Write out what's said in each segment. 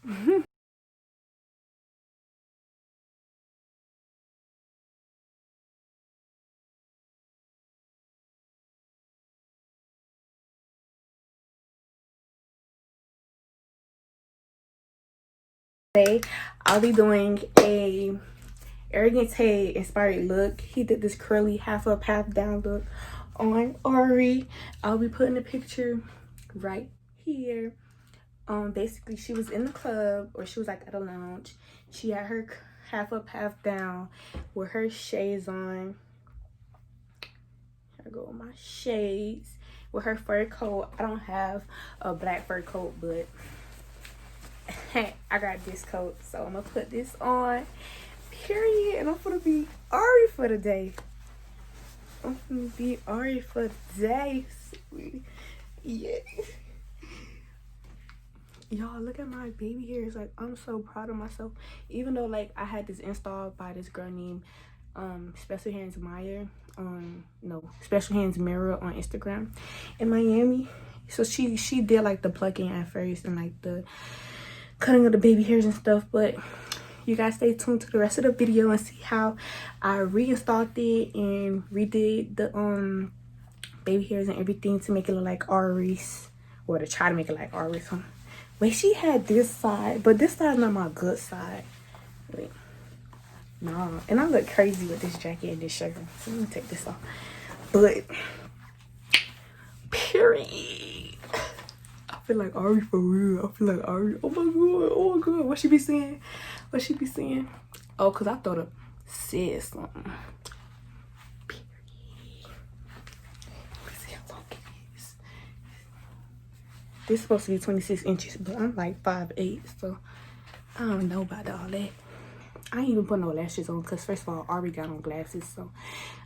Today I'll be doing a arrogant Tay inspired look. He did this curly half up half down look on Ari. I'll be putting a picture right here. Basically she was in the club, or she was like at a lounge. She had her half up half down with her shades on. I go with my shades with her fur coat. I don't have a black fur coat, but I got this coat, so I'm gonna put this on, period, and I'm gonna be Ari for the day. I'm gonna be Ari for the day, sweetie. Yeah. Y'all, look at my baby hairs. Like, I'm so proud of myself. Even though, like, I had this installed by this girl named Special Hands Maya on, no, Special Hands Mirror on Instagram in Miami. So she did like the plucking at first and like the cutting of the baby hairs and stuff, but you guys stay tuned to the rest of the video and see how I reinstalled it and redid the baby hairs and everything to make it look like Ari's, or to try to make it like Ari's. Wait, she had this side, but this side's not my good side. Wait, nah, and I look crazy with this jacket and this shirt, so let me take this off. But period, I feel like Ari for real. I feel like Ari. Oh my god. Oh my god. What she be saying? What she be saying? Oh, cause I thought of said something. Period. Let's see how long it is. This is supposed to be 26 inches, but I'm like 5'8", so I don't know about all that. I ain't even put no lashes on, cause first of all, Ari got on glasses, so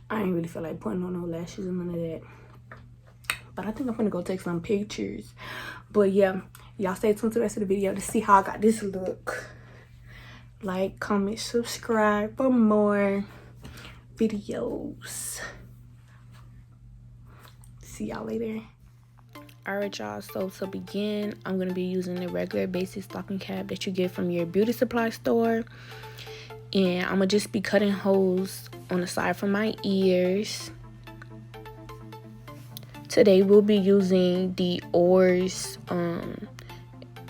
I ain't really feel like putting on no lashes and none of that. But I think I'm gonna go take some pictures. But yeah, y'all stay tuned to the rest of the video to see how I got this look. Like, comment, subscribe for more videos. See y'all later. Alright y'all, so to begin, I'm gonna be using the regular basic stocking cap that you get from your beauty supply store. And I'm gonna just be cutting holes on the side from my ears. Today we'll be using the Oars,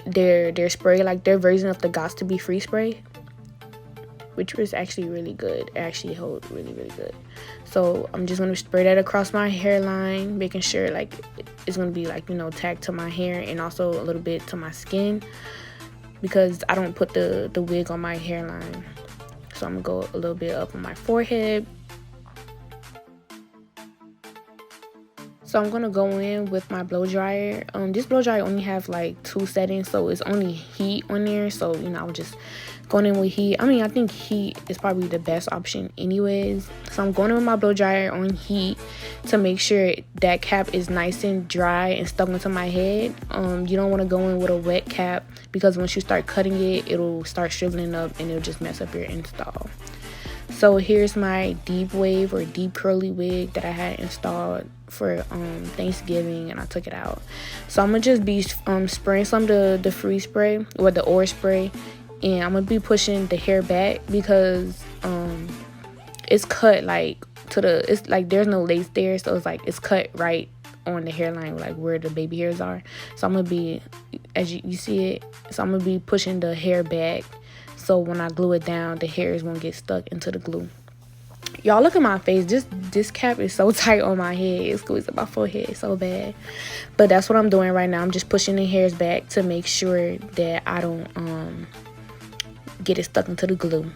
their spray, like their version of the Gots to Be Free spray, which was actually really good. It actually held really good. So I'm just gonna spray that across my hairline, making sure like it's gonna be like, you know, tacked to my hair and also a little bit to my skin, because I don't put the wig on my hairline. So I'm gonna go a little bit up on my forehead. So I'm gonna go in with my blow dryer. This blow dryer only have like 2 settings, so it's only heat on there. So, you know, I'm just going in with heat. I mean, I think heat is probably the best option anyways. So I'm going in with my blow dryer on heat to make sure that cap is nice and dry and stuck into my head. You don't want to go in with a wet cap, because once you start cutting it, it'll start shriveling up and it'll just mess up your install. So here's my deep wave or deep curly wig that I had installed for Thanksgiving, and I took it out. So I'm gonna just be spraying some of the free spray or the Oar spray, and I'm gonna be pushing the hair back because it's cut like it's like there's no lace there, so it's like it's cut right on the hairline, like where the baby hairs are. So I'm gonna be, as you see it, so I'm gonna be pushing the hair back, so when I glue it down, the hair is gonna get stuck into the glue. Y'all, look at my face. This cap is so tight on my head. It's squeezing my forehead so bad. But that's what I'm doing right now. I'm just pushing the hairs back to make sure that I don't get it stuck into the glue.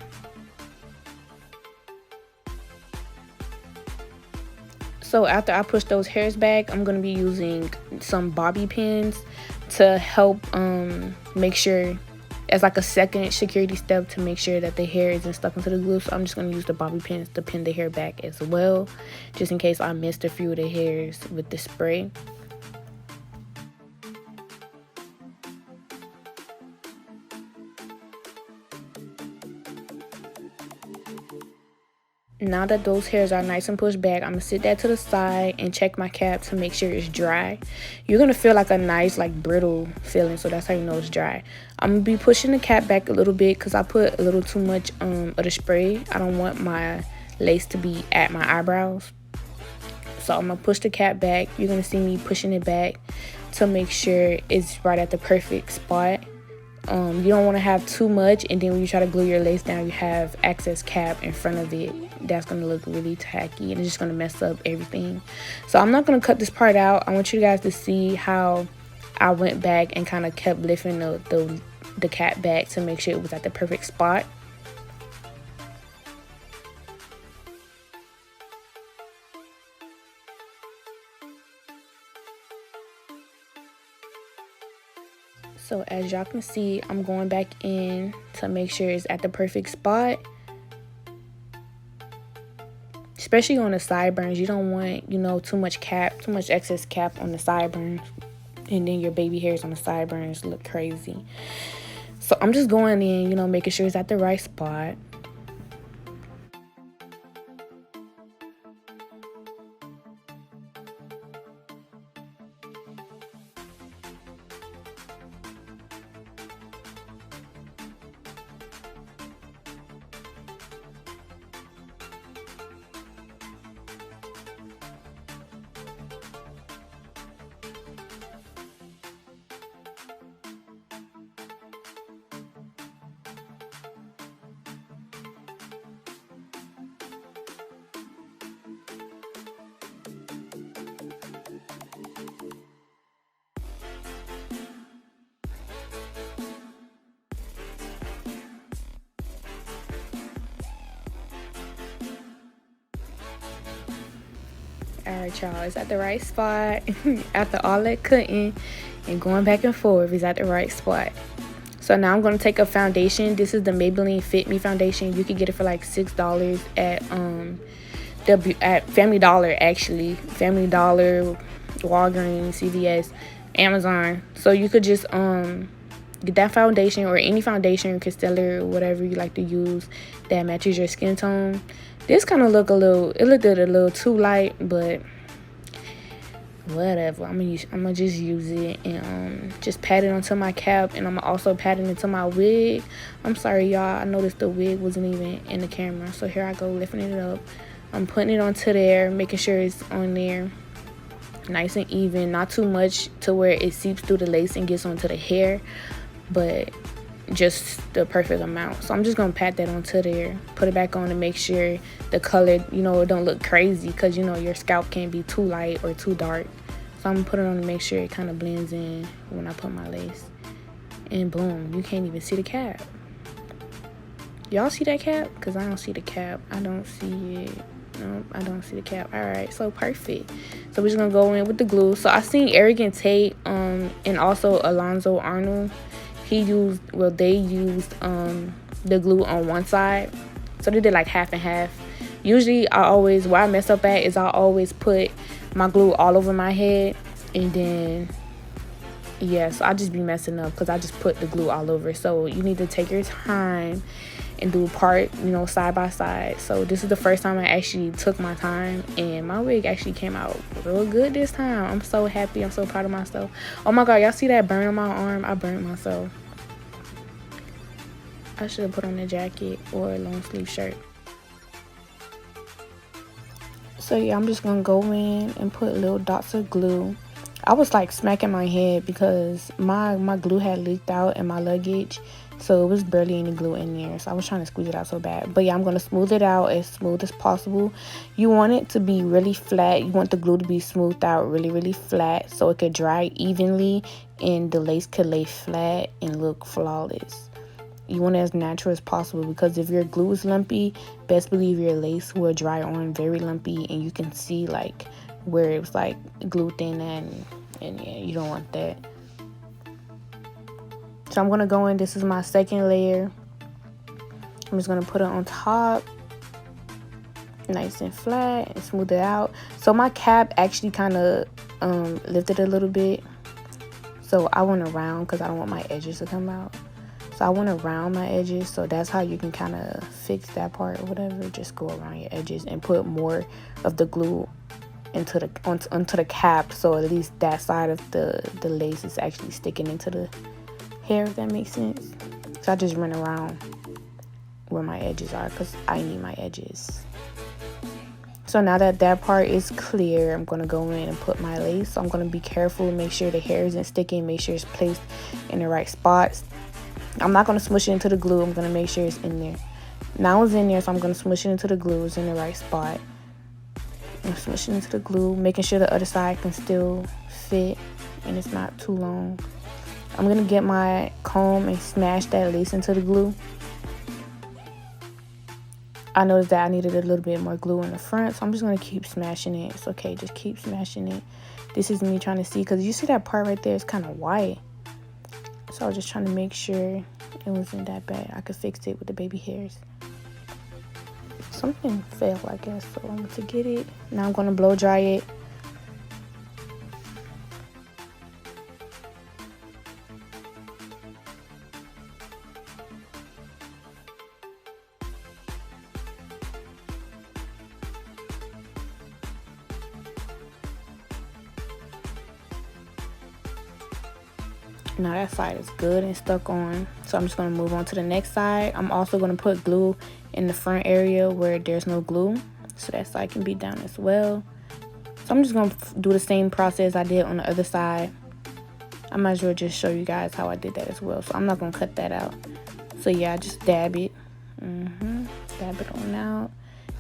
So after I push those hairs back, I'm going to be using some bobby pins to help make sure, as like a second security step, to make sure that the hair isn't stuck into the glue. So I'm just going to use the bobby pins to pin the hair back as well, just in case I missed a few of the hairs with the spray. Now that those hairs are nice and pushed back, I'm gonna sit that to the side and check my cap to make sure it's dry. You're gonna feel like a nice, like, brittle feeling, so that's how you know it's dry. I'm gonna be pushing the cap back a little bit because I put a little too much of the spray. I don't want my lace to be at my eyebrows. So I'm gonna push the cap back. You're gonna see me pushing it back to make sure it's right at the perfect spot. You don't want to have too much, and then when you try to glue your lace down, you have excess cap in front of it. That's going to look really tacky, and it's just going to mess up everything. So I'm not going to cut this part out. I want you guys to see how I went back and kind of kept lifting the cap back to make sure it was at the perfect spot. So as y'all can see, I'm going back in to make sure it's at the perfect spot. Especially on the sideburns, you don't want, you know, too much excess cap on the sideburns. And then your baby hairs on the sideburns look crazy. So I'm just going in, you know, making sure it's at the right spot. Alright, y'all, it's at the right spot. After all that cutting and going back and forth, it's at the right spot. So now I'm going to take a foundation. This is the Maybelline Fit Me foundation. You can get it for like $6 at Family Dollar, actually. Family Dollar, Walgreens, CVS, Amazon. So you could just get that foundation or any foundation, concealer, whatever you like to use that matches your skin tone. This kind of looked a little too light, but whatever. I'm gonna just use it and just pat it onto my cap, and I'm also patting it into my wig. I'm sorry, y'all. I noticed the wig wasn't even in the camera, so here I go lifting it up. I'm putting it onto there, making sure it's on there nice and even, not too much to where it seeps through the lace and gets onto the hair, but just the perfect amount. So I'm just gonna pat that onto there, put it back on to make sure the color, you know, it don't look crazy, because you know your scalp can't be too light or too dark. So I'm gonna put it on to make sure it kind of blends in when I put my lace, and boom, you can't even see the cap. Y'all see that cap? Because I don't see the cap. I don't see it. No, I don't see the cap. All right, so perfect. So we're just gonna go in with the glue. So I seen Arrogant Tate and also Alonzo Arnold, they used the glue on one side, so they did like half and half. Usually where I mess up at is I always put my glue all over my head, and then so I just be messing up because I just put the glue all over. So you need to take your time and do part, you know, side by side. So this is the first time I actually took my time, and my wig actually came out real good this time. I'm so happy. I'm so proud of myself. Oh my god, y'all see that burn on my arm? I burnt myself. I should have put on a jacket or a long sleeve shirt. So yeah, I'm just gonna go in and put little dots of glue. I was like smacking my head because my glue had leaked out in my luggage, so it was barely any glue in there. So I was trying to squeeze it out so bad. But yeah, I'm gonna smooth it out as smooth as possible. You want it to be really flat. You want the glue to be smoothed out really, really flat, so it could dry evenly and the lace could lay flat and look flawless. You want it as natural as possible, because if your glue is lumpy, best believe your lace will dry on very lumpy, and you can see like where it was like glue thin, and yeah, you don't want that. So I'm gonna go in. This is my second layer. I'm just gonna put it on top, nice and flat, and smooth it out. So my cap actually kind of lifted a little bit, so I went around because I don't want my edges to come out. So I went around my edges, so that's how you can kind of fix that part or whatever. Just go around your edges and put more of the glue into the onto the cap, so at least that side of the lace is actually sticking into the hair, if that makes sense. So I just run around where my edges are because I need my edges. So now that that part is clear, I'm going to go in and put my lace. So I'm going to be careful, make sure the hair isn't sticking, make sure it's placed in the right spots. I'm not going to smush it into the glue. I'm going to make sure it's in there. Now it's in there, so I'm going to smush it into the glue. It's in the right spot. I'm smushing into the glue, making sure the other side can still fit and it's not too long. I'm going to get my comb and smash that lace into the glue. I noticed that I needed a little bit more glue in the front, so I'm just going to keep smashing it. It's okay, just keep smashing it. This is me trying to see, because you see that part right there, it's kind of white. So I was just trying to make sure it wasn't that bad. I could fix it with the baby hairs. Something fell, I guess, so I'm going to get it. Now I'm going to blow dry it. Now that side is good and stuck on, so I'm just going to move on to the next side. I'm also going to put glue in the front area where there's no glue, so that side can be down as well. So I'm just going to do the same process I did on the other side. I might as well just show you guys how I did that as well, so I'm not going to cut that out. So yeah, I just dab it, dab it on out,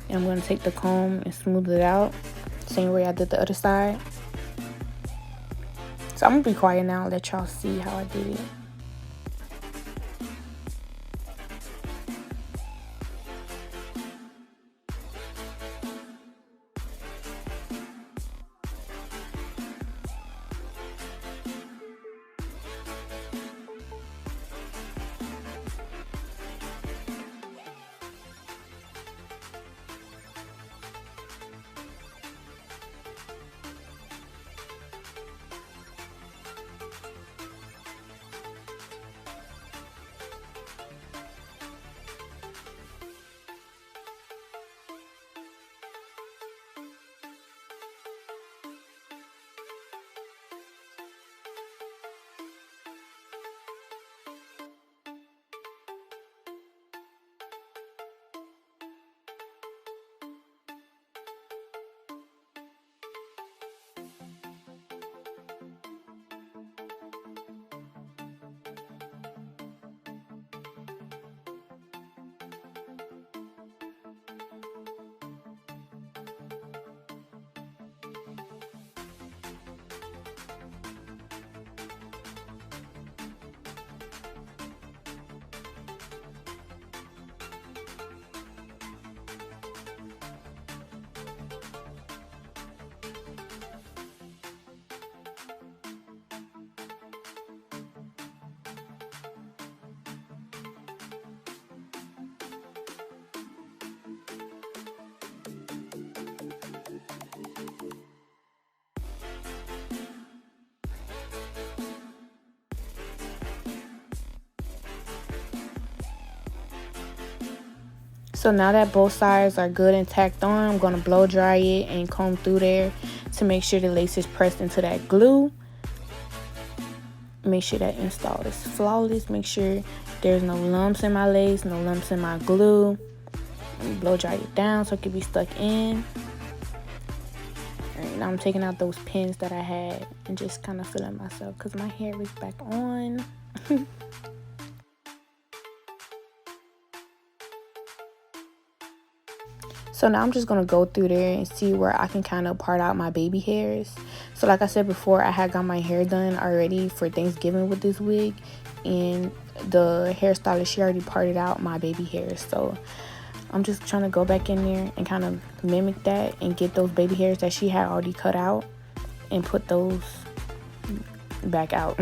and I'm going to take the comb and smooth it out, same way I did the other side. So I'm going to be quiet now and let y'all see how I did it. So now that both sides are good and tacked on, I'm going to blow dry it and comb through there to make sure the lace is pressed into that glue. Make sure that install is flawless. Make sure there's no lumps in my lace, no lumps in my glue. Blow dry it down so it can be stuck in. Alright, now I'm taking out those pins that I had and just kind of feeling myself because my hair is back on. So now I'm just going to go through there and see where I can kind of part out my baby hairs. So like I said before, I had got my hair done already for Thanksgiving with this wig. And the hairstylist, she already parted out my baby hairs. So I'm just trying to go back in there and kind of mimic that and get those baby hairs that she had already cut out and put those back out.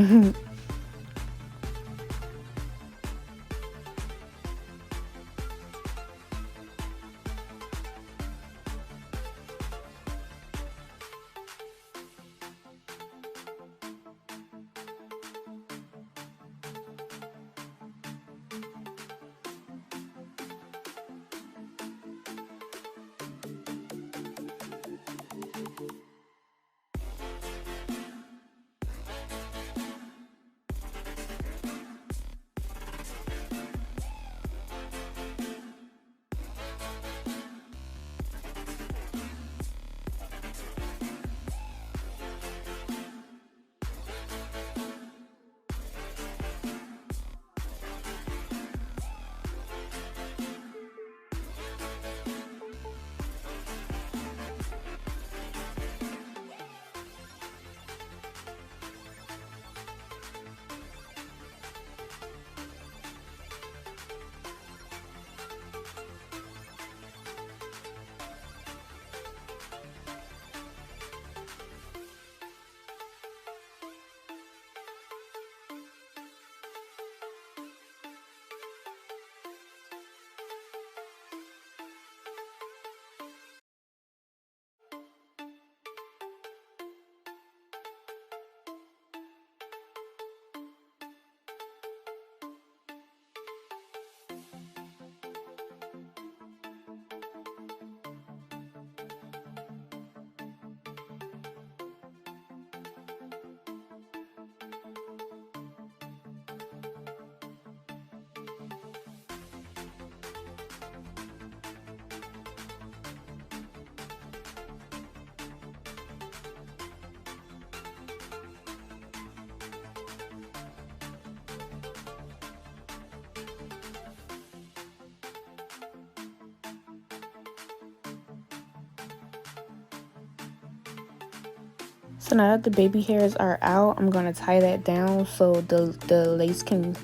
So now that the baby hairs are out, I'm going to tie that down so the lace can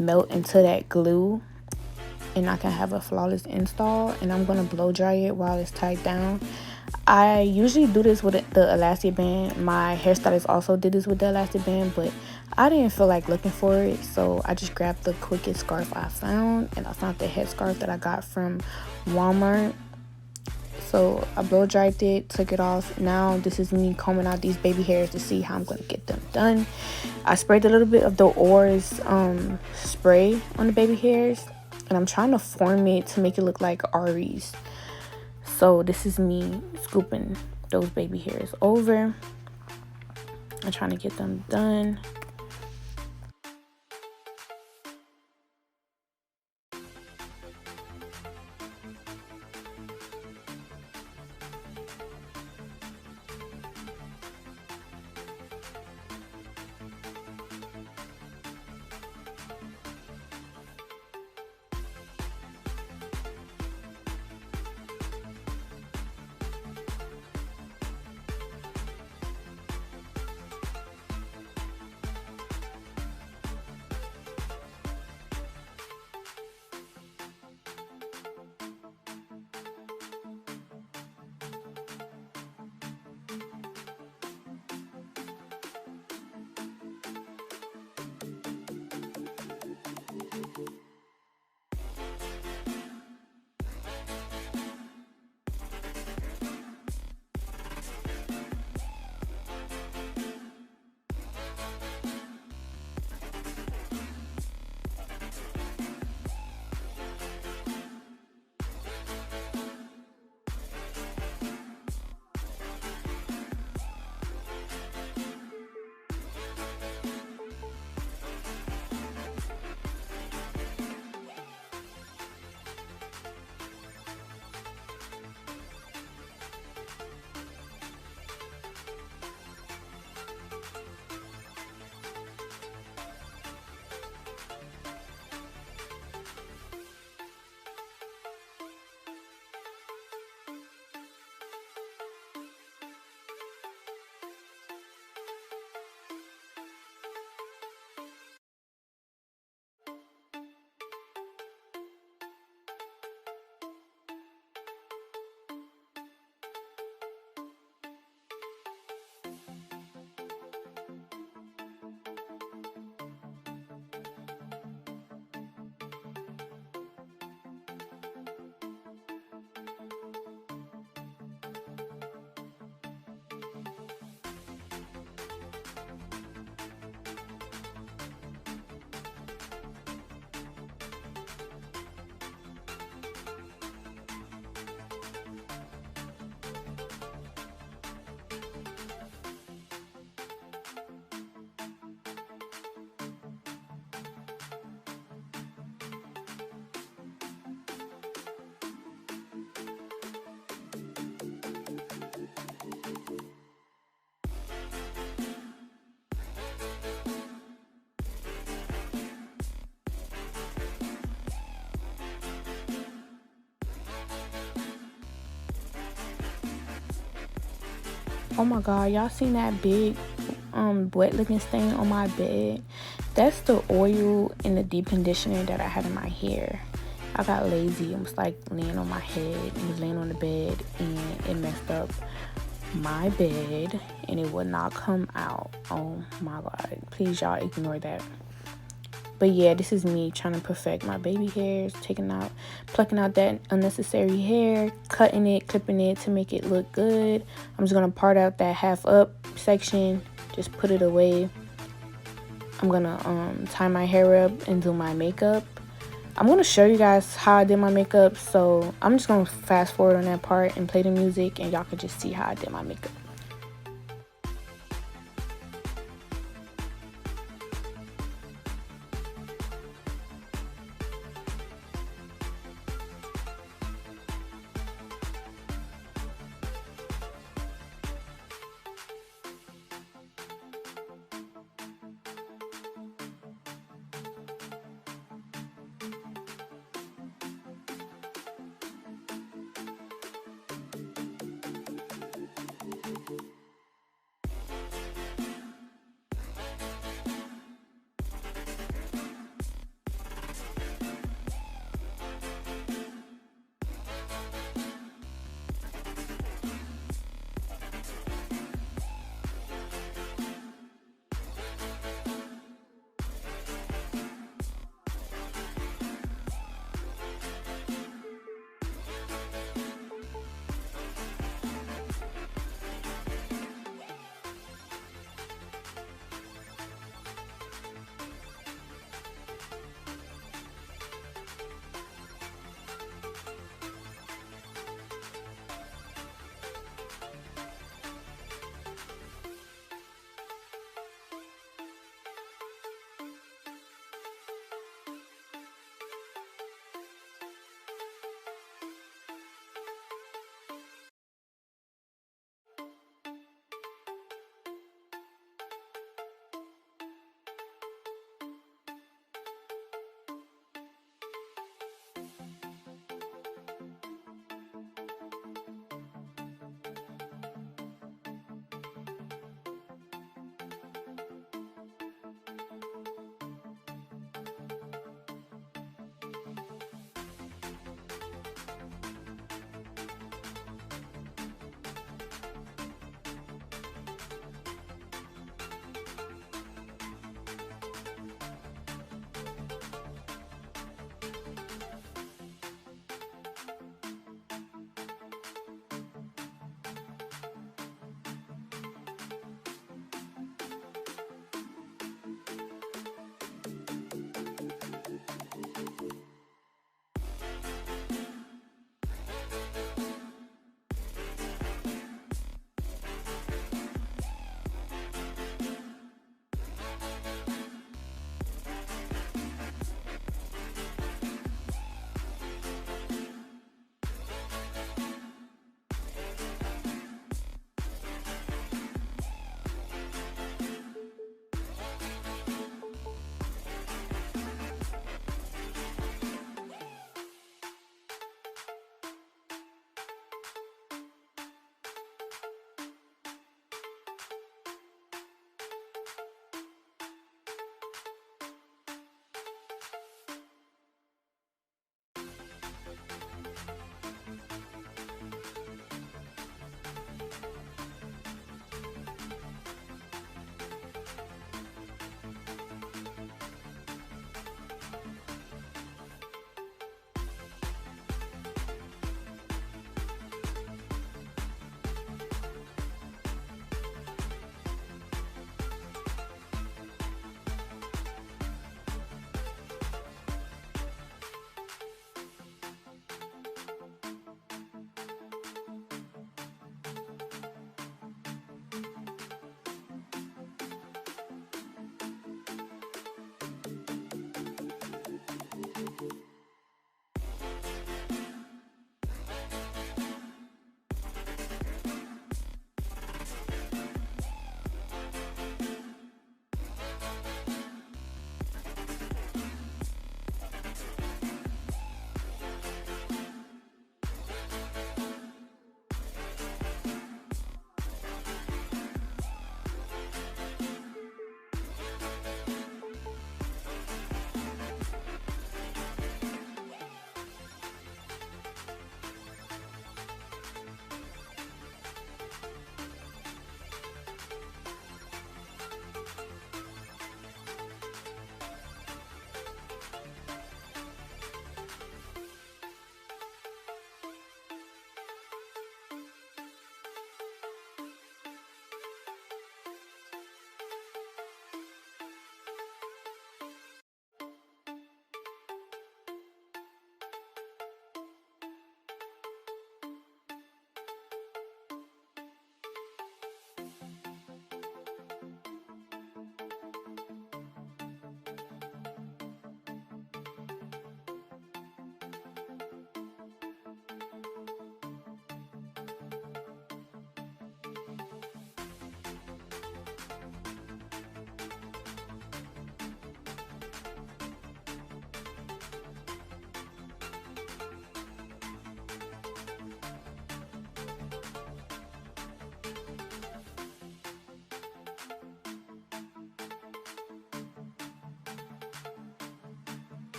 melt into that glue and I can have a flawless install. And I'm going to blow dry it while it's tied down. I usually do this with the elastic band. My hairstylist also did this with the elastic band, but I didn't feel like looking for it, so I just grabbed the quickest scarf I found, and I found the headscarf that I got from Walmart. So I blow dried it, took it off. Now this is me combing out these baby hairs to see how I'm going to get them done. I sprayed a little bit of the Oars spray on the baby hairs, and I'm trying to form it to make it look like Ari's. So this is me scooping those baby hairs over. I'm trying to get them done. Oh my god, y'all seen that big wet looking stain on my bed? That's the oil and the deep conditioner that I had in my hair. I got lazy and was like laying on my head and was laying on the bed, and it messed up my bed and it would not come out. Oh my god, please y'all ignore that. But yeah, this is me trying to perfect my baby hairs, plucking out that unnecessary hair, cutting it, clipping it to make it look good. I'm just gonna part out that half up section, just put it away. I'm gonna tie my hair up and do my makeup. I'm gonna show you guys how I did my makeup, so I'm just gonna fast forward on that part and play the music, and y'all can just see how I did my makeup.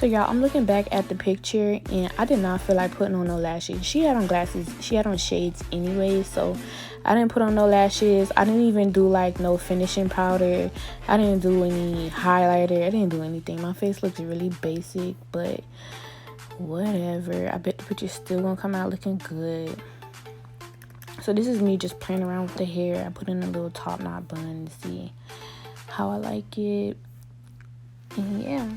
So y'all, I'm looking back at the picture and I did not feel like putting on no lashes. She had on glasses, she had on shades anyway, so I didn't put on no lashes. I didn't even do like no finishing powder. I didn't do any highlighter. I didn't do anything. My face looks really basic, but whatever. I bet the picture's still gonna come out looking good. So this is me just playing around with the hair. I put in a little top knot bun to see how I like it. And yeah.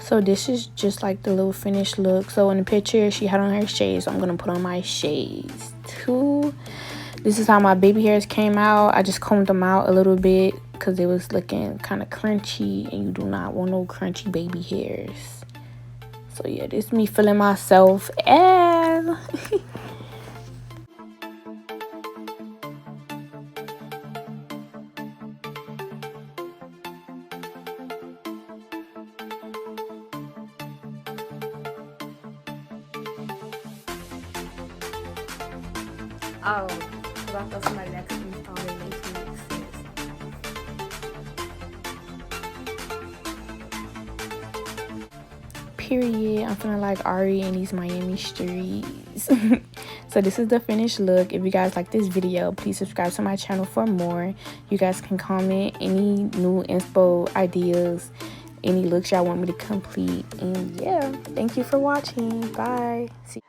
So this is just like the little finished look. So in the picture, she had on her shades. So I'm going to put on my shades too. This is how my baby hairs came out. I just combed them out a little bit because it was looking kind of crunchy. And you do not want no crunchy baby hairs. So yeah, this is me feeling myself. And oh, because I thought somebody that could install it makes me sense. Period. I'm feeling like Ari in these Miami streets. So this is the finished look. If you guys like this video, please subscribe to my channel for more. You guys can comment any new inspo ideas, any looks y'all want me to complete. And yeah, thank you for watching. Bye. See